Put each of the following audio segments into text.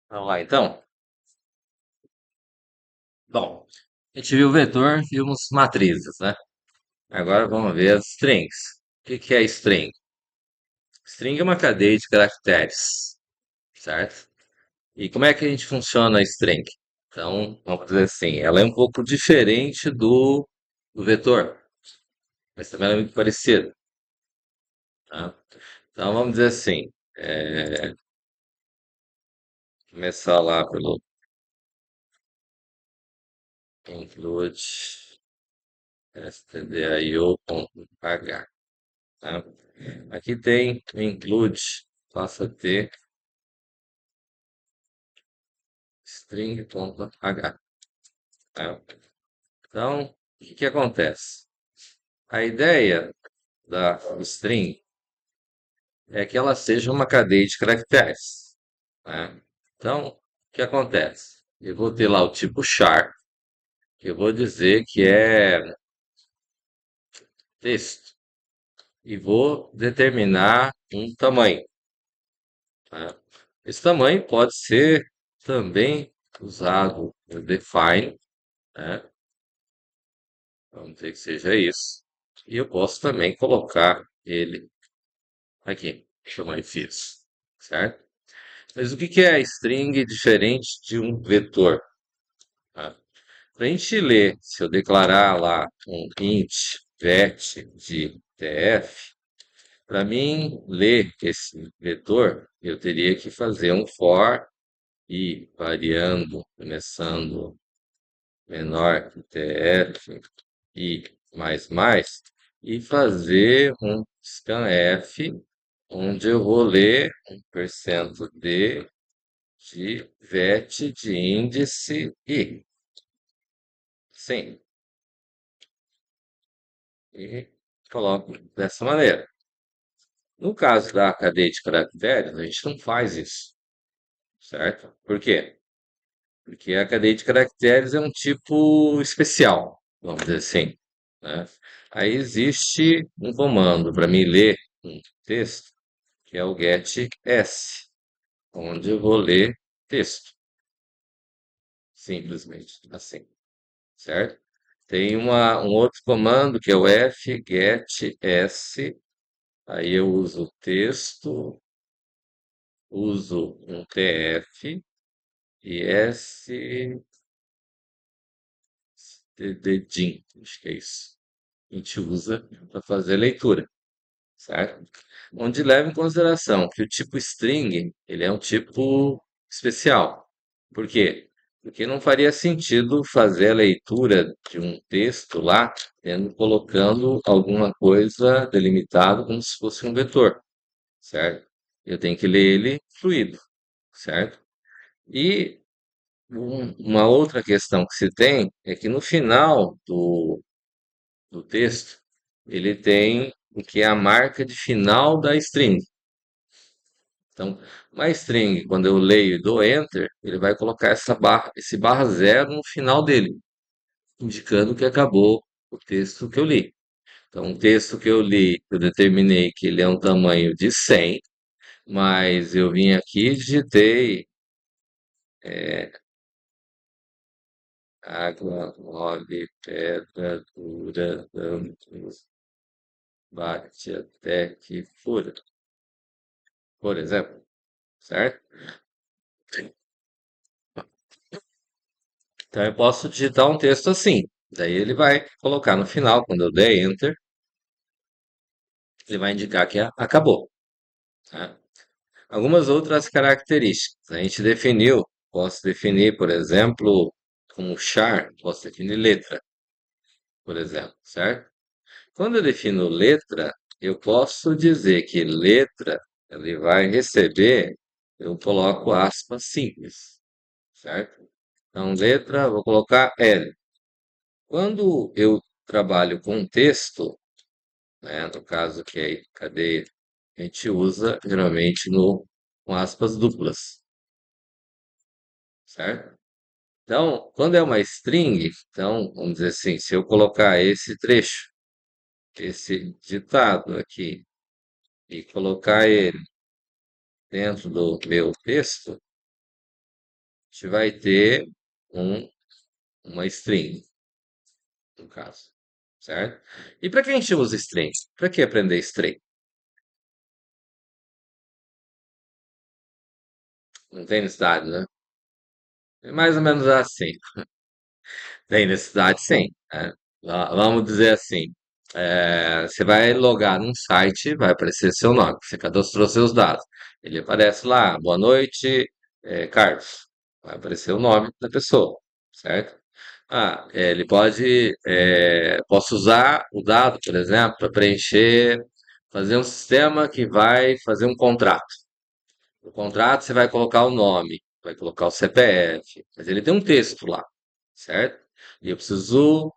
Vamos lá, então. Bom, a gente viu vetor, vimos matrizes, né? Agora vamos ver as strings. O que é string? String é uma cadeia de caracteres, certo? E como é que a gente funciona a string? Então, vamos dizer assim, ela é um pouco diferente do vetor, mas também ela é muito parecida, tá? Então, vamos dizer assim, começar lá pelo include stdio.h, tá? Aqui tem o include, passa a ter string.h, tá? Então, o que acontece? A ideia da string é que ela seja uma cadeia de caracteres, né? Então, o que acontece? Eu vou ter lá o tipo char, que eu vou dizer que é texto, e vou determinar um tamanho, tá? Esse tamanho pode ser também usado no define, né? Vamos dizer que seja isso. E eu posso também colocar ele aqui, chamar de fiz, certo? Mas o que que é string diferente de um vetor? Tá? Para a gente ler, se eu declarar lá um int vet de tf, para mim ler esse vetor, eu teria que fazer um for e variando, começando menor que tf e mais, e fazer um scanf, onde eu vou ler um percento de vet de índice i. Sim, e coloco dessa maneira. No caso da cadeia de caracteres, a gente não faz isso, certo? Por quê? Porque a cadeia de caracteres é um tipo especial, vamos dizer assim, né? Aí existe um comando para mim ler um texto, que é o getS, onde eu vou ler texto, simplesmente assim, certo? Tem um outro comando que é o fgetS, aí eu uso o texto, uso um tf e stdin, acho que é isso. A gente usa para fazer a leitura, certo? Onde leva em consideração que o tipo string, ele é um tipo especial. Por quê? Porque não faria sentido fazer a leitura de um texto lá, colocando alguma coisa delimitada como se fosse um vetor, certo? Eu tenho que ler ele fluido, certo? E uma outra questão que se tem é que no final do texto, ele tem o que é a marca de final da string. Então, uma string, quando eu leio e dou enter, ele vai colocar esse barra zero no final dele, indicando que acabou o texto que eu li. Então, o texto que eu li, eu determinei que ele é um tamanho de 100, mas eu vim aqui e digitei água, mole, pedra dura, bate até que fura, por exemplo, certo? Então eu posso digitar um texto assim. Daí ele vai colocar no final, quando eu der Enter, ele vai indicar que acabou, tá? Algumas outras características. A gente definiu, posso definir, por exemplo, como char, posso definir letra, por exemplo, certo? Quando eu defino letra, eu posso dizer que letra ele vai receber, eu coloco aspas simples, certo? Então, letra, vou colocar L. Quando eu trabalho com texto, né, no caso que é cadeia, a gente usa geralmente com aspas duplas, certo? Então, quando é uma string, então, vamos dizer assim, se eu colocar esse trecho, esse ditado aqui, e colocar ele dentro do meu texto, gente vai ter um, uma string, no caso, certo? E para que a gente usa string? Para que aprender string? Não tem necessidade, né? É mais ou menos assim. Tem necessidade, sim, né? Vamos dizer assim, você vai logar num site, vai aparecer seu nome, você cadastrou seus dados. Ele aparece lá, boa noite, Carlos. Vai aparecer o nome da pessoa, certo? Ele posso usar o dado, por exemplo, para preencher, fazer um sistema que vai fazer um contrato. No contrato você vai colocar o nome, vai colocar o CPF, mas ele tem um texto lá, certo? E eu preciso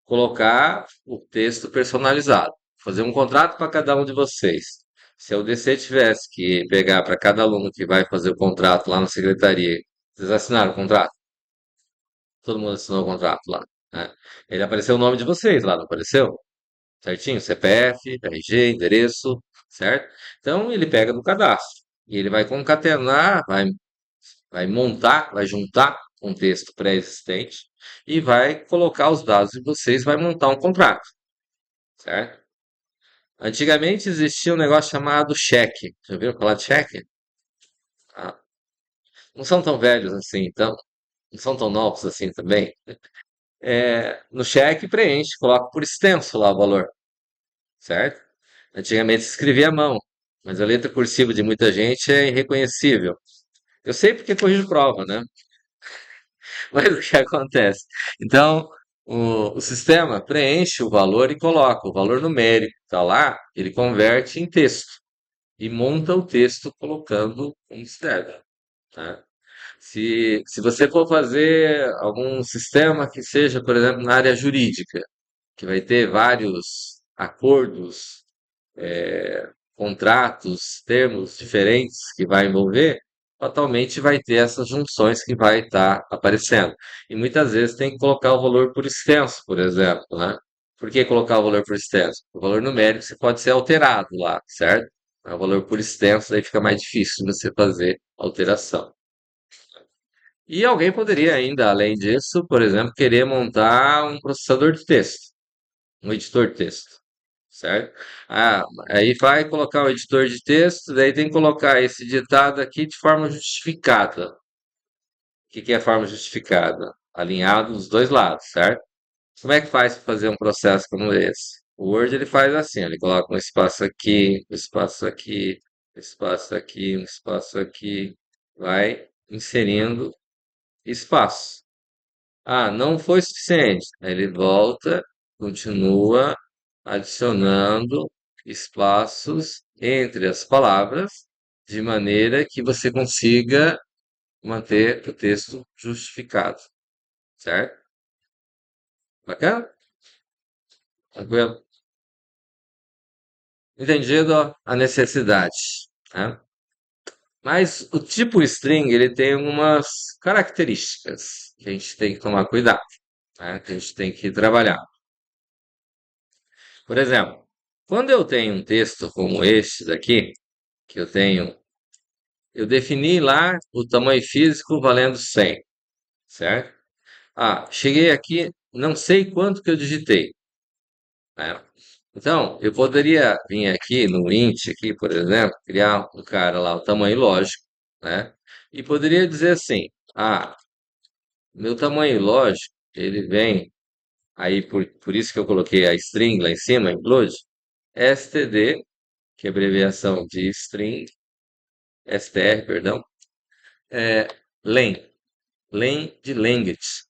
colocar o texto personalizado, fazer um contrato para cada um de vocês. Se a UDC tivesse que pegar para cada aluno que vai fazer o contrato lá na secretaria, vocês assinaram o contrato? Todo mundo assinou o contrato lá, né? Ele apareceu o nome de vocês lá, não apareceu? Certinho? CPF, RG, endereço, certo? Então ele pega no cadastro e ele vai concatenar, vai montar, vai juntar um texto pré-existente e vai colocar os dados de vocês, vai montar um contrato, certo? Antigamente existia um negócio chamado cheque. Já ouviram falar de cheque? Ah, não são tão velhos assim, então, não são tão novos assim também. No cheque preenche, coloca por extenso lá o valor, certo? Antigamente se escrevia à mão, mas a letra cursiva de muita gente é irreconhecível. Eu sei porque corrijo prova, né? Mas o que acontece? Então, o sistema preenche o valor e coloca o valor numérico, está lá, ele converte em texto e monta o texto colocando um mistério, tá? Se você for fazer algum sistema que seja, por exemplo, na área jurídica, que vai ter vários acordos, contratos, termos diferentes que vai envolver, fatalmente vai ter essas junções que vai estar aparecendo. E muitas vezes tem que colocar o valor por extenso, por exemplo, né? Por que colocar o valor por extenso? O valor numérico você pode ser alterado lá, certo? O valor por extenso daí fica mais difícil de você fazer alteração. E alguém poderia ainda, além disso, por exemplo, querer montar um processador de texto, um editor de texto, certo? Aí vai colocar o editor de texto, daí tem que colocar esse ditado aqui de forma justificada. O que é forma justificada? Alinhado dos dois lados, certo? Como é que faz para fazer um processo como esse? O Word ele faz assim, ele coloca um espaço aqui, um espaço aqui, um espaço aqui, um espaço aqui, vai inserindo espaço. Não foi suficiente. Aí ele volta, continua adicionando espaços entre as palavras, de maneira que você consiga manter o texto justificado, certo? Bacana? Tranquilo? Entendido a necessidade, né? Mas o tipo string, ele tem algumas características que a gente tem que tomar cuidado, né? Que a gente tem que trabalhar. Por exemplo, quando eu tenho um texto como este daqui, que eu defini lá o tamanho físico valendo 100, certo? Cheguei aqui, não sei quanto que eu digitei, né? Então, eu poderia vir aqui no int, aqui, por exemplo, criar um cara lá, o tamanho lógico, né? E poderia dizer assim, meu tamanho lógico, ele vem, aí por isso que eu coloquei a string lá em cima, include, std, que é abreviação de string, str, perdão, é len, len de language,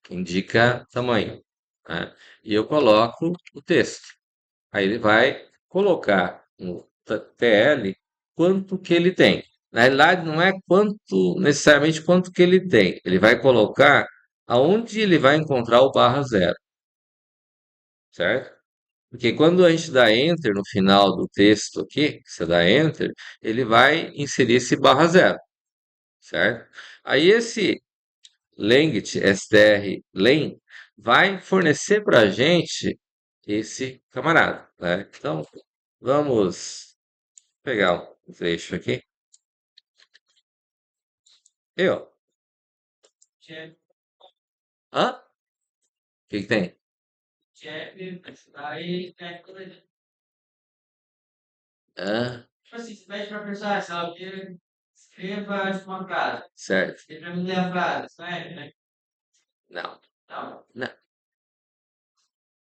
que indica tamanho, né? E eu coloco o texto. Aí ele vai colocar no TL quanto que ele tem. Na realidade, não é quanto necessariamente quanto que ele tem. Ele vai colocar aonde ele vai encontrar o barra zero, certo? Porque quando a gente dá Enter no final do texto aqui, que você dá Enter, ele vai inserir esse barra zero, certo? Aí esse Language, str vai fornecer para a gente esse camarada, né? Então, vamos pegar um trecho aqui. E, ó, Hã? O que tem? Hã? Certo. Não. Não.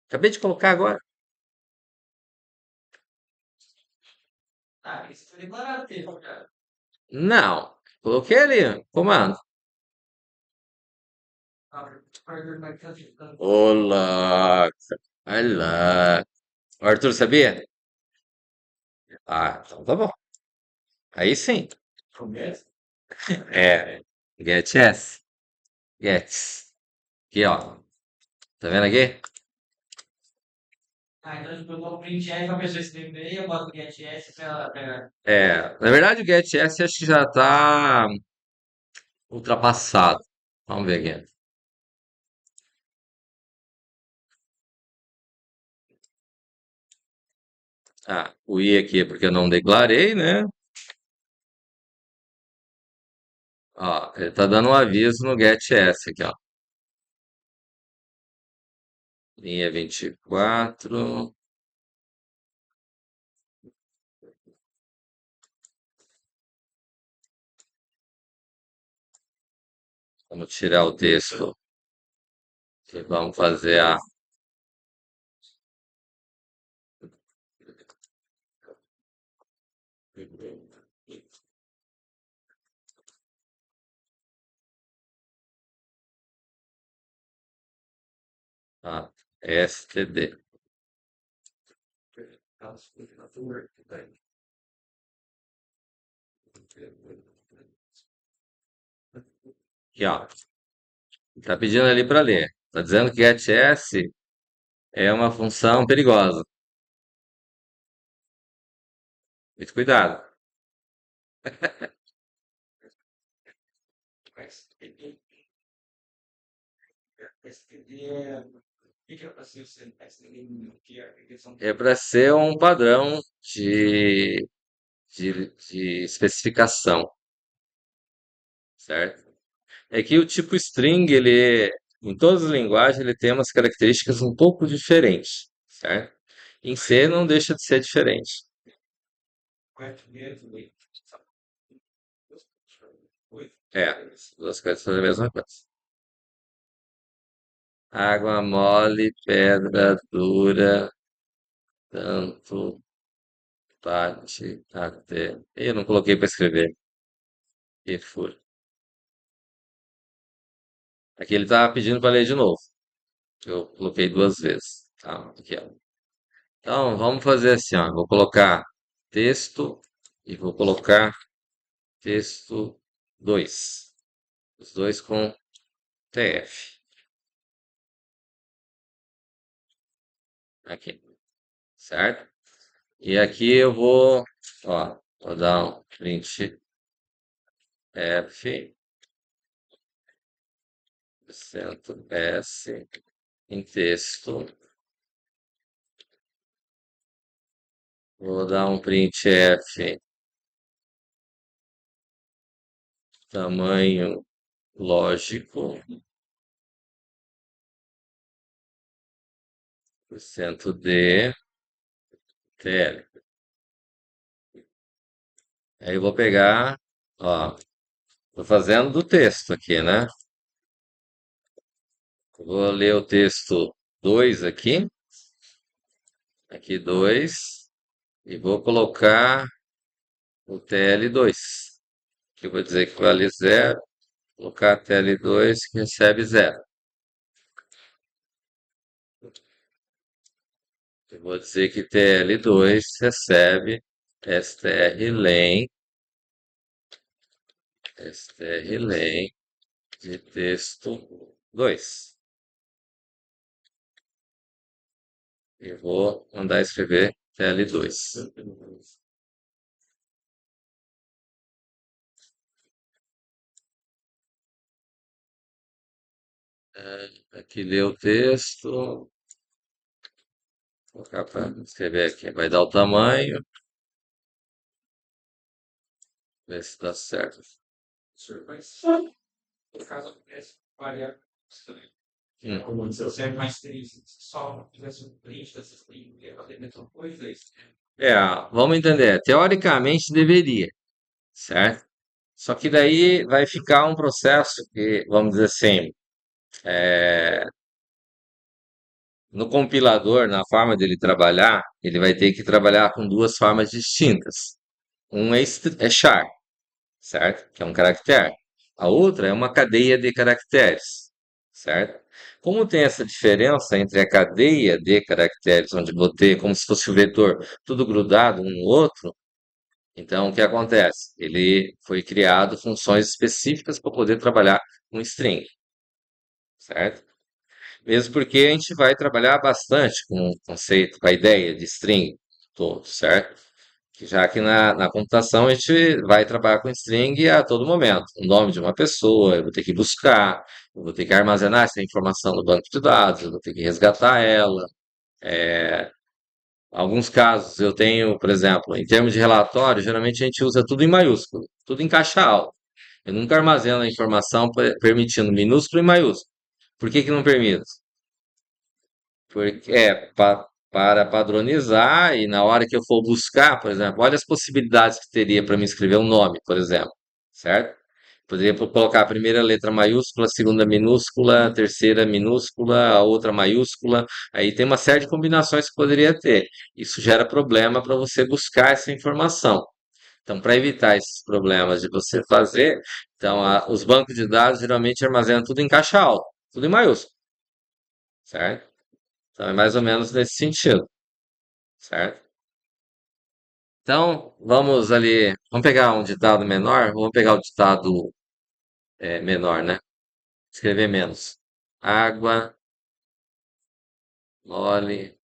Acabei de colocar agora. Não. Coloquei ali. Comando. Olá. Olá. O Arthur sabia? Ah, então tá bom. Aí sim. É. Get yes. Gets. Aqui, ó. Tá vendo aqui? É. Na verdade, o get yes acho que já tá ultrapassado. Vamos ver aqui. Ah, o I aqui é porque eu não declarei, né? Ó, ele tá dando um aviso no get yes aqui, ó. Linha 24. Vamos tirar o texto e vamos fazer a. A STD. Aqui, ó. Tá pedindo ali para ler. Tá dizendo que getS é uma função perigosa. Muito cuidado. É para ser um padrão de especificação, certo? É que o tipo string, em todas as linguagens, ele tem umas características um pouco diferentes, certo? Em C não deixa de ser diferente. É, as duas coisas são a mesma coisa. Água mole, pedra dura, tanto bate até. Eu não coloquei para escrever. E fura. Aqui ele estava pedindo para ler de novo. Eu coloquei duas vezes. Tá, aqui, ó. Então, vamos fazer assim, ó. Vou colocar texto e vou colocar texto 2. Os dois com TF. Aqui, certo? E aqui eu vou dar um print F, acento S, em texto. Vou dar um print F, tamanho lógico, acento D, TL. Aí eu vou pegar, ó, tô fazendo do texto aqui, né? Vou ler o texto 2 aqui, aqui 2, e vou colocar o TL2, que eu vou dizer que vale zero, colocar TL2 que recebe zero. Eu vou dizer que TL2 recebe strlen, strlen de texto 2. E vou mandar escrever TL2. Aqui lê o texto. Vou colocar para escrever aqui. Vai dar o tamanho. Ver se dá certo. Hum. É, vamos entender. Teoricamente deveria, certo? Só que daí vai ficar um processo que, vamos dizer assim, no compilador, na forma dele trabalhar, ele vai ter que trabalhar com duas formas distintas. Um é char, certo? Que é um caractere. A outra é uma cadeia de caracteres, certo? Como tem essa diferença entre a cadeia de caracteres, onde vou ter como se fosse o vetor tudo grudado um no outro, então o que acontece? Ele foi criado funções específicas para poder trabalhar com string, certo? Mesmo porque a gente vai trabalhar bastante com o conceito, com a ideia de string todo, certo? Já que na computação a gente vai trabalhar com string a todo momento. O nome de uma pessoa, eu vou ter que buscar, eu vou ter que armazenar essa informação no banco de dados, eu vou ter que resgatar ela. Alguns casos eu tenho, por exemplo, em termos de relatório, geralmente a gente usa tudo em maiúsculo, tudo em caixa alta. Eu nunca armazeno a informação permitindo minúsculo e maiúsculo. Por que que não permite? Porque para padronizar e na hora que eu for buscar, por exemplo, olha as possibilidades que teria para me escrever um nome, por exemplo, certo? Poderia colocar a primeira letra maiúscula, a segunda minúscula, a terceira minúscula, a outra maiúscula. Aí tem uma série de combinações que poderia ter. Isso gera problema para você buscar essa informação. Então, para evitar esses problemas de você fazer, então os bancos de dados geralmente armazenam tudo em caixa alta, tudo em maiúsculo, certo? Então é mais ou menos nesse sentido, certo? Então, vamos ali, vamos pegar um ditado menor, vamos pegar o ditado menor, né? Escrever menos. Água mole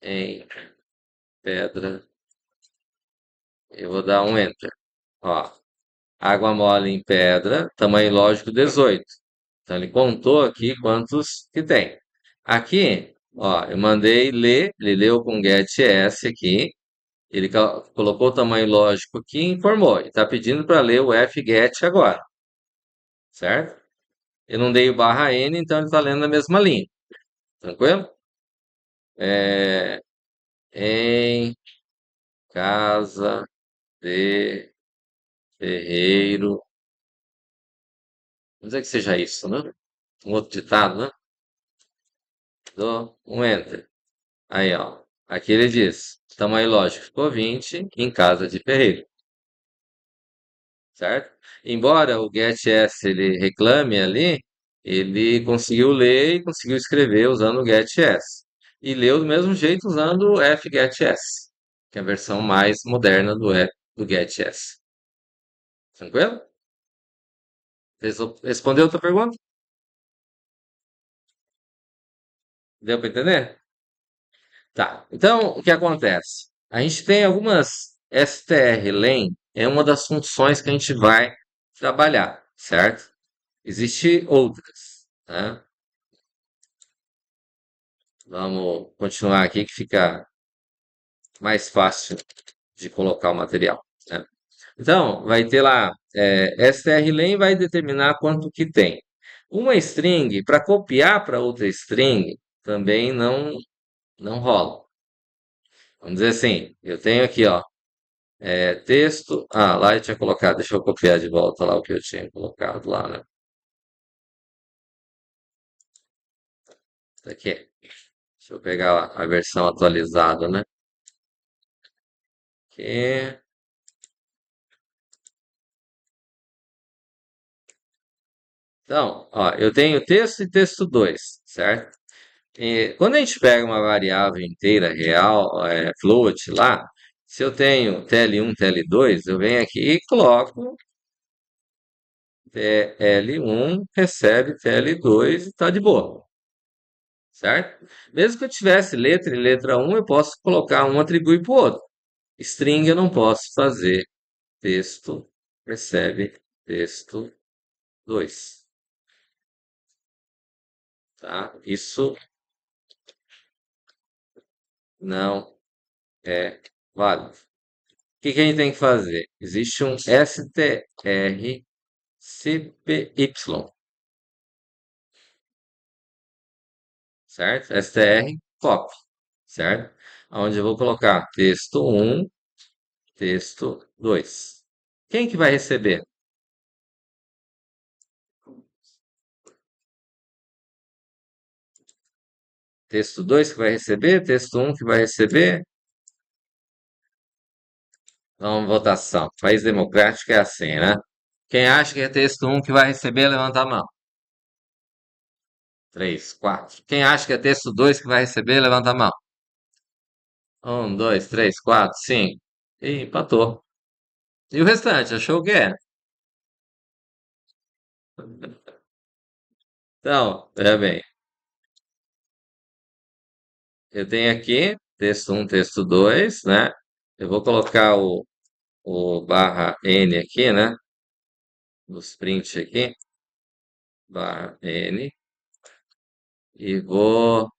em pedra. Eu vou dar um enter. Ó, água mole em pedra, tamanho lógico 18. Então ele contou aqui quantos que tem. Aqui, ó, eu mandei ler, ele leu com getS aqui. Ele colocou o tamanho lógico aqui e informou. E está pedindo para ler o fget agora, certo? Eu não dei o barra N, então ele está lendo na mesma linha. Tranquilo? É, em casa de ferreiro. Vamos dizer que seja isso, né? Um outro ditado, né? Dou um enter. Aí, ó. Aqui ele diz: tamanho lógico ficou 20 em casa de ferreiro, certo? Embora o getS ele reclame ali, ele conseguiu ler e conseguiu escrever usando o getS. E leu do mesmo jeito usando o fgetS, que é a versão mais moderna do getS. Tranquilo? Respondeu a tua pergunta? Deu para entender? Tá. Então, o que acontece? A gente tem algumas strlen, é uma das funções que a gente vai trabalhar, certo? Existem outras, né? Vamos continuar aqui que fica mais fácil de colocar o material, né? Então, vai ter lá, strlen vai determinar quanto que tem. Uma string, para copiar para outra string, também não rola. Vamos dizer assim, eu tenho aqui, ó, texto. Ah, lá eu tinha colocado, deixa eu copiar de volta lá o que eu tinha colocado lá, né? Tá aqui. Deixa eu pegar a versão atualizada, né? Aqui. Então, ó, eu tenho texto e texto 2, certo? E quando a gente pega uma variável inteira real, float lá, se eu tenho TL1, TL2, eu venho aqui e coloco TL1 recebe TL2 e está de boa, certo? Mesmo que eu tivesse letra e letra um, eu posso colocar um atribuir para o outro. String eu não posso fazer. Texto recebe texto 2, tá? Isso não é válido. O que que a gente tem que fazer? Existe um str CPY, certo? STR, copy, certo? Onde eu vou colocar texto um, texto 2. Quem que vai receber? Texto 2 que vai receber, texto um que vai receber. Então, votação. País democrático é assim, né? Quem acha que é texto um que vai receber, levanta a mão. 3, 4. Quem acha que é texto 2 que vai receber, levanta a mão. Um, 2, 3, 4, 5. E empatou. E o restante, achou o que é? Então, veja bem. Eu tenho aqui texto um, texto 2, né? Eu vou colocar o barra N aqui, né? Nos print aqui. Barra N. E vou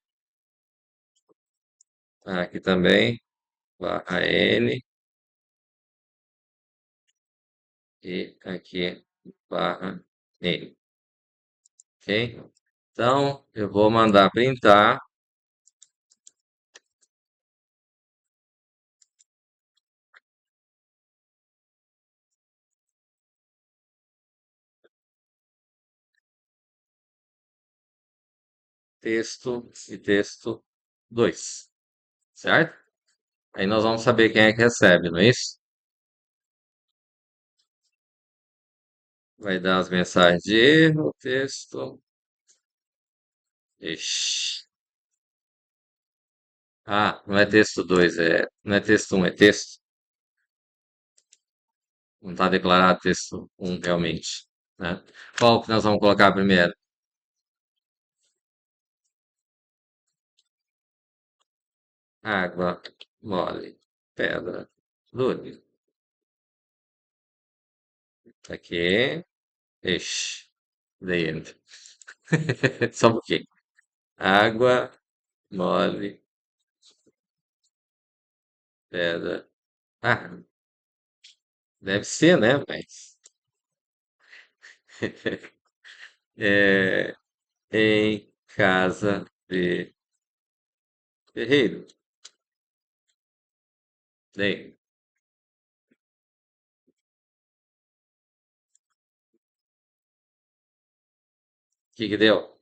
aqui também. Barra N. E aqui barra N. Ok? Então, eu vou mandar printar texto e texto 2, certo? Aí nós vamos saber quem é que recebe, não é isso? Vai dar as mensagens de erro, texto. Ixi. Ah, não é texto 2, não é texto um, é texto. Não está declarado texto um realmente, né? Qual que nós vamos colocar primeiro? Água, mole, pedra, duro. Aqui, ixi, dentro. Só um pouquinho. Água, mole, pedra. Ah, deve ser, né? Mas é, em casa de ferreiro. Daí, o que que deu?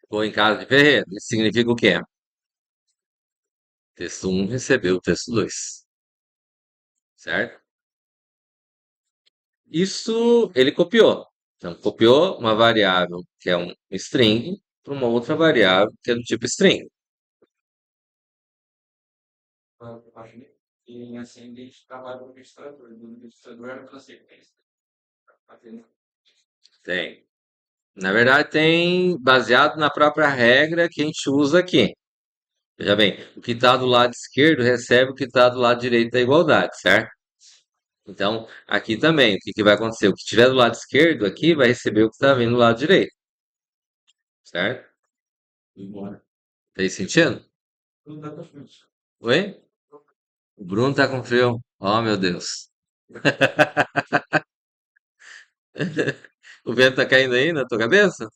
Ficou em casa de ferreiro. Isso significa o quê? Texto um recebeu o texto 2, certo? Isso ele copiou. Então, copiou uma variável que é um string para uma outra variável que é do tipo string. E assim, a gente trabalha com o registrador. No registrador é uma sequência. Tem. Na verdade, tem baseado na própria regra que a gente usa aqui. Veja bem, o que está do lado esquerdo recebe o que está do lado direito da igualdade, certo? Então, aqui também, o que que vai acontecer? O que estiver do lado esquerdo aqui vai receber o que está vindo do lado direito, certo? Fez sentido? Oi? O Bruno tá com frio. Oh, meu Deus. O vento tá caindo aí na tua cabeça?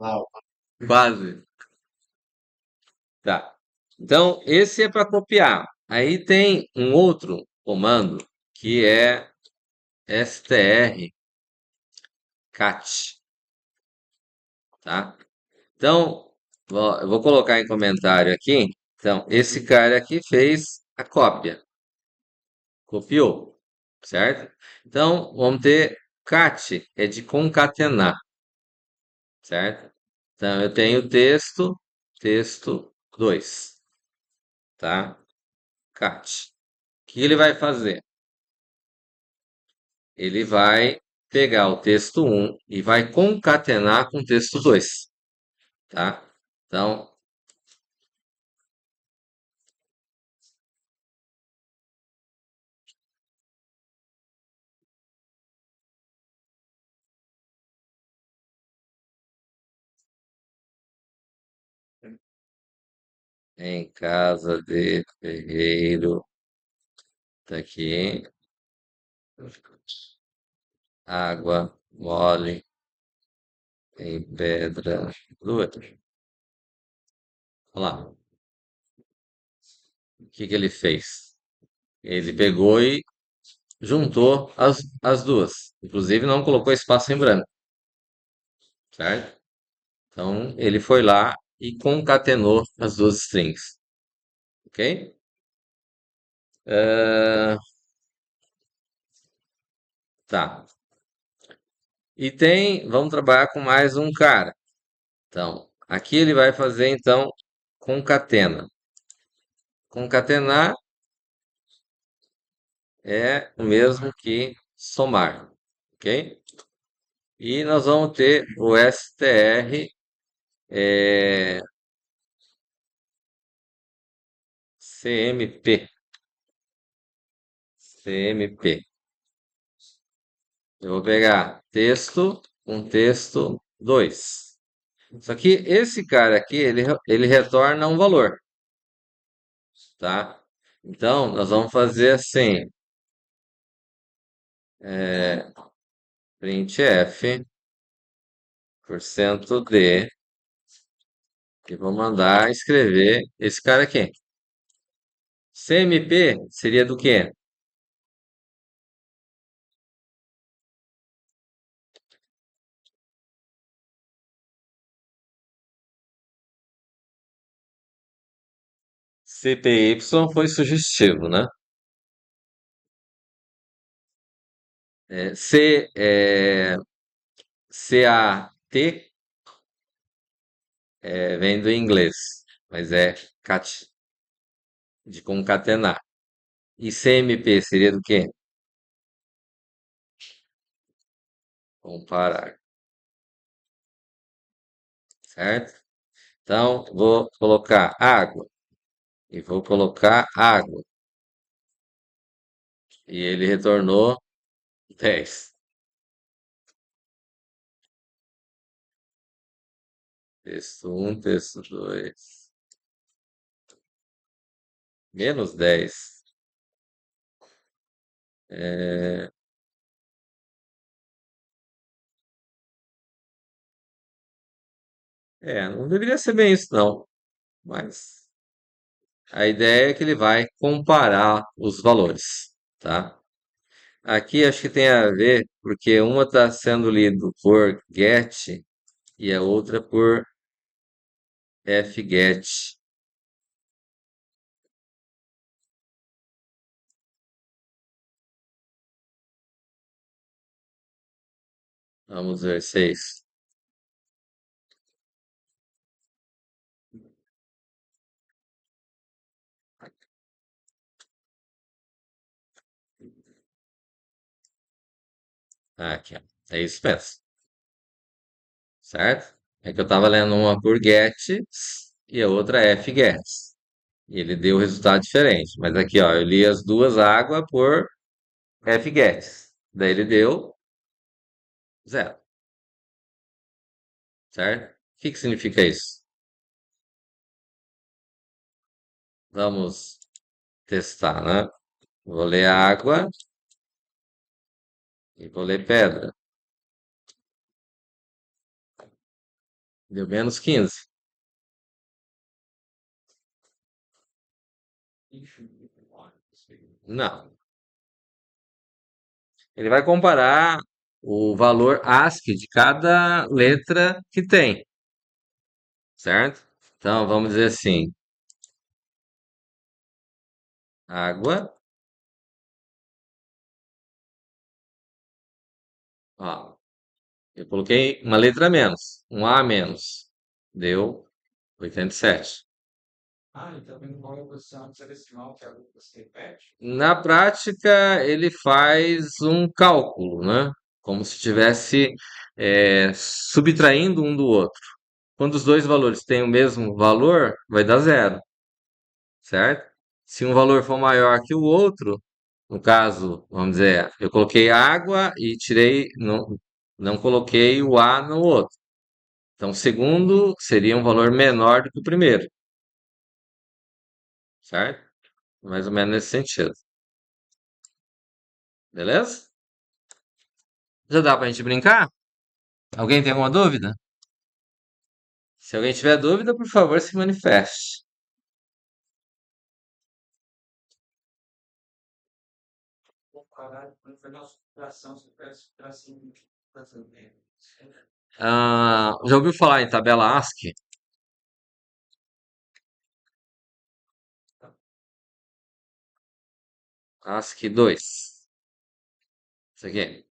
Quase. Tá. Então, esse é para copiar. Aí tem um outro comando que é strcat, tá? Então, eu vou colocar em comentário aqui. Então, esse cara aqui fez a cópia, copiou, certo? Então, vamos ter cat, é de concatenar, certo? Então, eu tenho texto, texto 2, tá? Cat. O que ele vai fazer? Ele vai pegar o texto um e vai concatenar com o texto 2, tá? Então, em casa de ferreiro, tá aqui, água mole em pedra dura. Olha lá, o que que ele fez? Ele pegou e juntou as duas. Inclusive não colocou espaço em branco, certo? Então ele foi lá e concatenou as duas strings, ok? Ah, tá. E vamos trabalhar com mais um cara. Então, aqui ele vai fazer então concatena. Concatenar é o mesmo que somar, ok? E nós vamos ter o str cmp. cmp. Eu vou pegar texto, um texto, 2. Só que esse cara aqui, ele retorna um valor, tá? Então, nós vamos fazer assim, é, printf, porcento %d, e vou mandar escrever esse cara aqui. CMP seria do quê? CPY foi sugestivo, né? CAT vem do inglês, mas é cat, de concatenar. E CMP seria do quê? Comparar, certo? Então, vou colocar água e vou colocar água. E ele retornou 10. Texto um, texto 2, menos 10. É, não deveria ser bem isso, não. Mas a ideia é que ele vai comparar os valores, tá? Aqui acho que tem a ver, porque uma está sendo lido por get e a outra por fget. Vamos ver 6. Aqui, ó. É isso mesmo, certo? É que eu estava lendo uma por get e a outra fget. E ele deu resultado diferente. Mas aqui, ó, eu li as duas água por fget. Daí ele deu zero, certo? O que que significa isso? Vamos testar, né? Vou ler água e vou ler pedra. Deu menos 15. Não. Ele vai comparar o valor ASCII de cada letra que tem, certo? Então, vamos dizer assim, água, ó, eu coloquei uma letra a menos, um A a menos, deu 87. Na prática, ele faz um cálculo, né? Como se estivesse subtraindo um do outro. Quando os dois valores têm o mesmo valor, vai dar zero, certo? Se um valor for maior que o outro, no caso, vamos dizer, eu coloquei água e tirei, não coloquei o A no outro. Então, o segundo seria um valor menor do que o primeiro. certo? Mais ou menos nesse sentido. Beleza? Já dá pra gente brincar? Alguém tem alguma dúvida? Se alguém tiver dúvida, por favor, se manifeste. Já ouviu falar em tabela ASCII? ASCII 2. Isso aqui,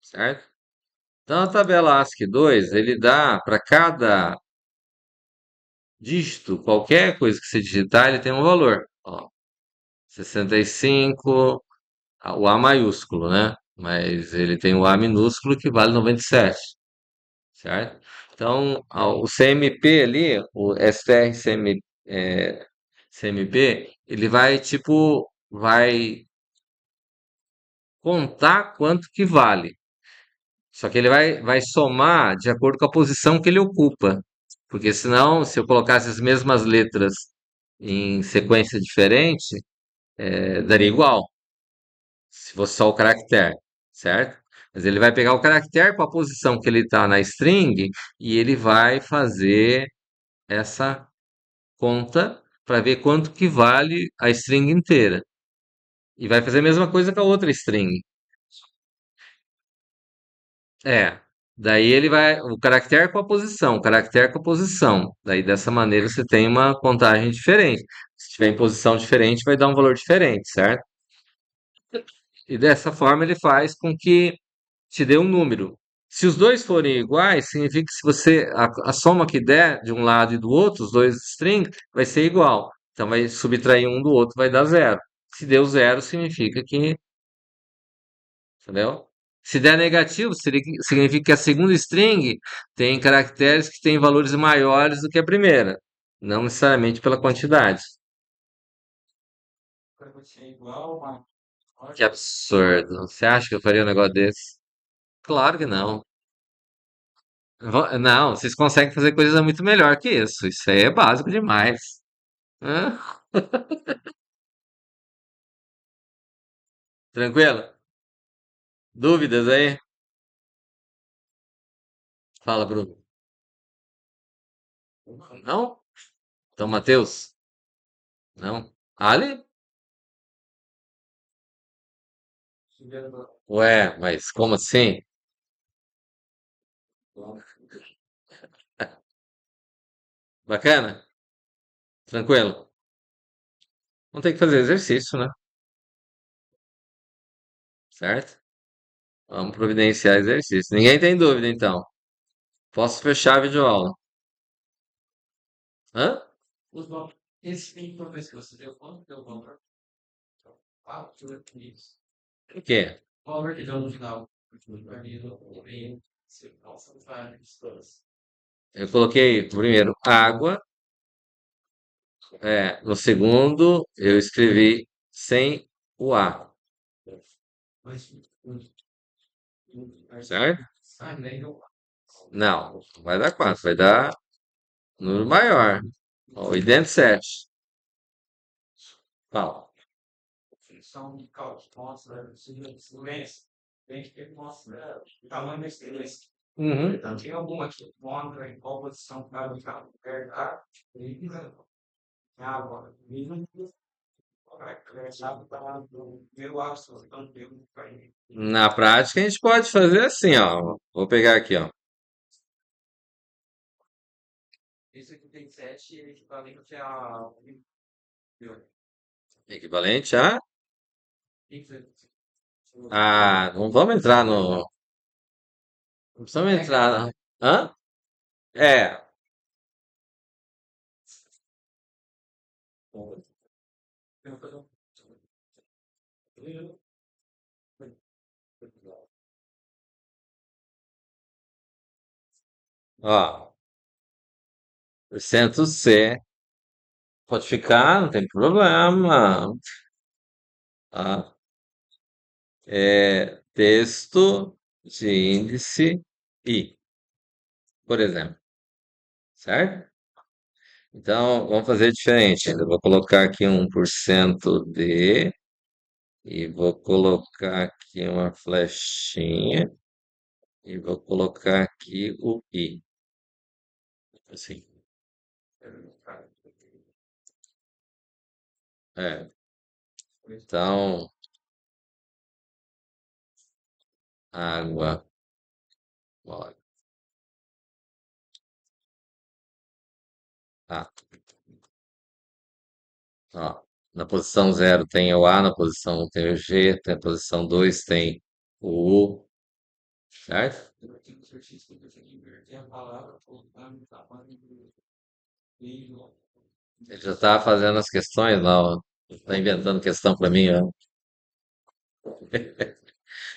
certo? Então, a tabela ASCII 2, ele dá para cada dígito, qualquer coisa que você digitar, ele tem um valor. Ó, 65, o A maiúsculo, né? Mas ele tem o A minúsculo que vale 97, certo? Então, o CMP ali, o STR CMP, ele vai tipo, vai contar quanto que vale. Só que ele vai somar de acordo com a posição que ele ocupa. Porque senão, se eu colocasse as mesmas letras em sequência diferente, daria igual, se fosse só o caractere, certo? Mas ele vai pegar o caractere com a posição que ele está na string e ele vai fazer essa conta para ver quanto que vale a string inteira. E vai fazer a mesma coisa com a outra string. É. Daí ele vai. O caractere com a posição, o caractere com a posição. Daí dessa maneira você tem uma contagem diferente. Se tiver em posição diferente, vai dar um valor diferente, certo? E dessa forma ele faz com que te dê um número. Se os dois forem iguais, significa que se você a soma que der de um lado e do outro, os dois strings, vai ser igual. Então vai subtrair um do outro, vai dar zero. Se deu zero, significa que, entendeu? Se der negativo, significa que a segunda string tem caracteres que têm valores maiores do que a primeira, não necessariamente pela quantidade. Que absurdo. Você acha que eu faria um negócio desse? Claro que não. Não, vocês conseguem fazer coisa muito melhor que isso. Isso aí é básico demais. Hã? Tranquilo? Dúvidas aí? Fala, Bruno. Não? Então, Matheus? Não? Ali? Ué, mas como assim? Bacana? Tranquilo? Não tem que fazer exercício, né? Certo? Vamos providenciar exercício. Ninguém tem dúvida, então. Posso fechar a videoaula. Hã? O quê? Eu coloquei primeiro água, no segundo eu escrevi sem o A, certo? Não, vai dar 4, vai dar número maior. Ó, 87. Fala. Uhum. Na prática, a gente pode fazer assim, ó. Vou pegar aqui, ó. Equivalente a. Não vamos entrar no. Não precisamos entrar. Hã? É. Ó. Acento C. Pode ficar, não tem problema. Tá? Texto de índice I, por exemplo. Certo? Então, vamos fazer diferente. Eu vou colocar aqui 1% de e vou colocar aqui uma flechinha e vou colocar aqui o i. Assim. É. Então, água. Ó, ah, ó. Na posição 0 tem o A, na posição 1 tem o G, na posição 2 tem o U, certo? Ele já está fazendo as questões, não. Está inventando questão para mim, ó.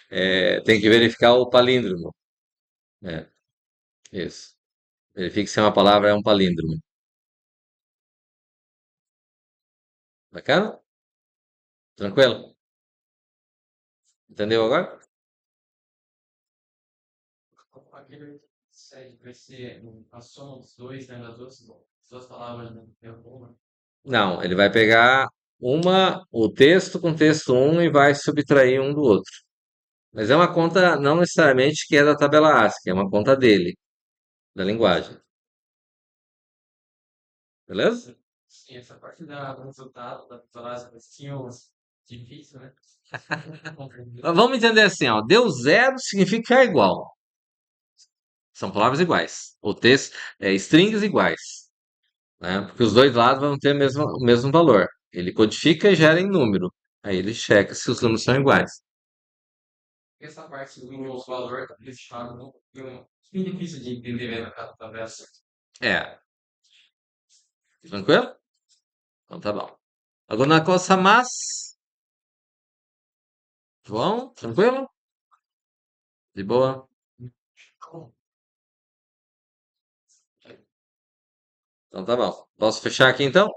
É, tem que verificar o palíndromo. É, isso. Verifique se uma palavra é um palíndromo. Bacana? Tranquilo? Entendeu agora? Não, ele vai pegar o texto com texto um e vai subtrair um do outro. Mas é uma conta não necessariamente que é da tabela ASCII, é uma conta dele, da linguagem. Beleza? Mas vamos entender assim, ó. Deu zero significa igual. São palavras iguais. O texto é strings iguais, né? Porque os dois lados vão ter o mesmo valor. Ele codifica e gera em número. Aí ele checa se os números são iguais. É, tranquilo? Então tá bom. Alguma coisa mais? João, tranquilo? De boa? Então tá bom. Posso fechar aqui então?